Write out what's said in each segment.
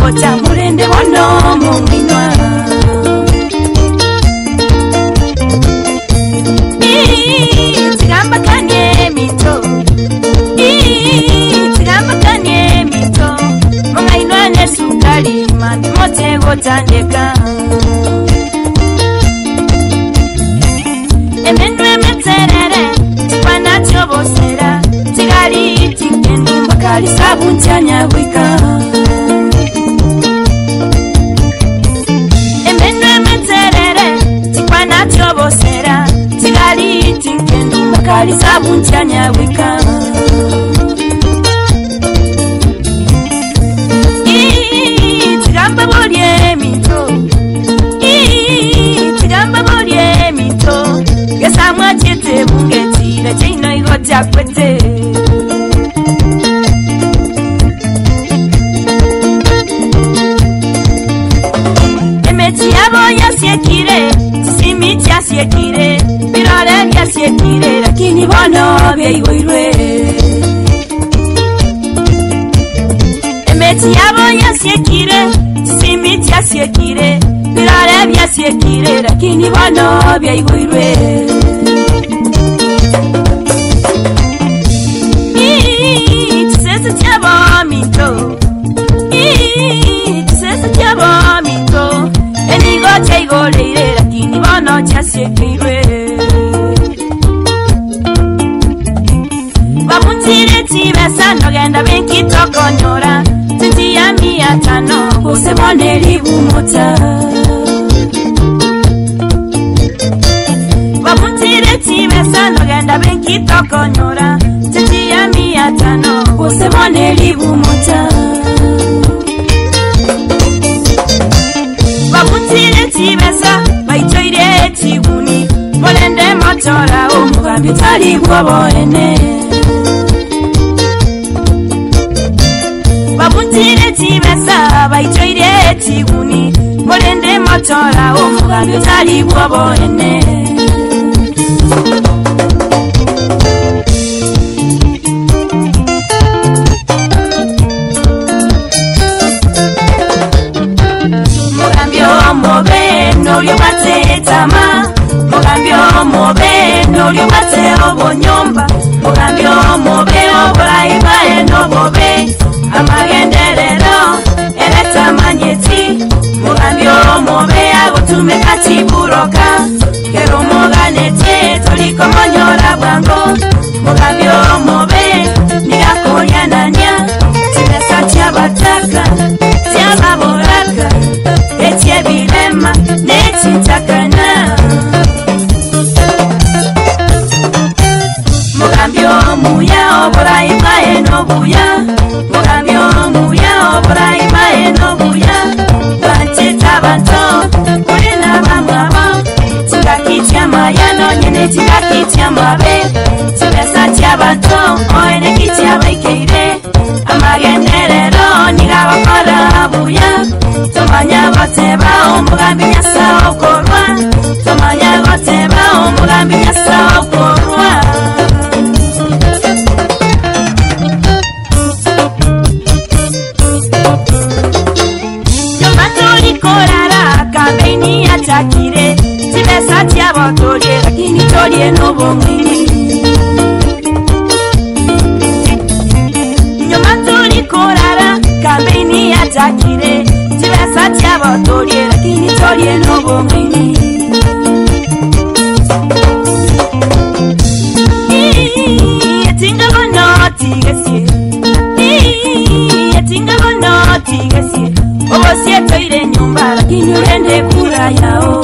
Motegota murende bono mumwinwa Tigamba kanye mito Tigamba kanye mito Mwainwa nesukali mami Motegota ndeka Emenwe meterere Tikwana chobosera Tigali tikenu Bakali sabunchanya wika Emenwe meterere Tikwana chobosera Tigali tikenu Bakali sabunchanya wika Tigamba bolye mito Tigamba bolye mito Gesamwa chete bungetire Chino igoja kwete Emeti yabo yasiekire Simiti yasiekire Birore yasiekire Lakini bono byeigwirwe Emeti yabo yasiekire Simiti yasiekire Birore yasiekire Lakini bono byeigwirwe Tisese tyabo mito Tisese tyabo mito Enigo cheigoleire Lakini bono chasiekirwe Bamuntire tibesa Nogenda benkitokonyora Titi ya 500 Kuse boneri bumuta Bamuntire tibesa Nogenda benkitokonyora Titi ya 500 Kuse boneri bumuta Bamuntire tibesa Baitoire tibuni Molende motora Umugambi tali bwoboene Bamuntire tibesa Baitoire tibuni Molende motora Umugambi tali bwoboene Nolio bate tama Mogambio mobe Nolio bate obonyomba Mogambio mobe Obraiba eno bobe Amagenderero Eleta manyeti Mogambio mobe Agotume katiburoka Kero moganete Toliko monyora bwango Mogambio mobe Nigako yananya Tibesa tiabataka Tiababoraka Etie bilema Nechitakana Mogambio muya Obraiba eno buya Mogambio muya Obraiba eno buya Banchita banto Kurina bamwabo Tigakitia mayano Nyene tigakitia mabe Tibesa tia banto Oene kitia baikeire Amagenderero Nigabakora buya Tomanya goteba Umugambi nyasa okorwa Tomanya goteba Umugambi nyasa okorwa Tomatori korara Kambeini atakire Tibesa tia botorie Lakini torie nobo mwini Tomatori korara Kambeini atakire Tibesa tia botorie Lakini torie nobo mwini Yatinga bono tigesie Yatinga bono tigesie Obosie toire nyumba Lakini urende kura yao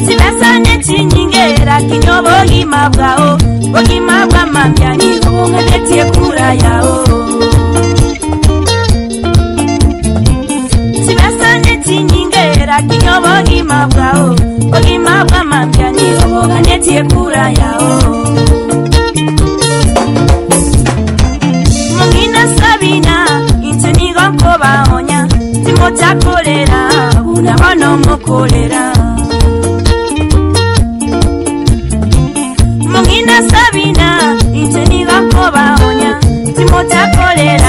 Tibesa neti nyingera Kinyobo gimabwao Bogimabwa mambyani Obonga netie kura yao Tibesa neti nyingera Kinyobo gimabwao Bogimabwa mambyani Obonga netie kura yao Mungina sabina Intenigo koba onya Timota kolera Unabono mokolera Mungina sabina Intenigo koba onya Timota kolera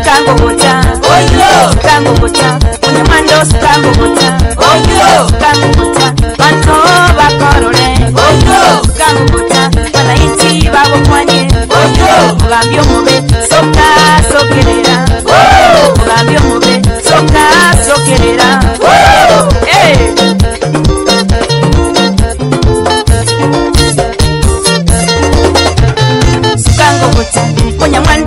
Sukangogota, Sukangogota, Unyamando Sukangogota, Sukangogota, Banto bakorole, Sukangogota, Banainti babokwanye, Mugambyo mube, soka sokerera, Mugambyo mube, soka sokerera. Hey! Sukangogota, Unyamando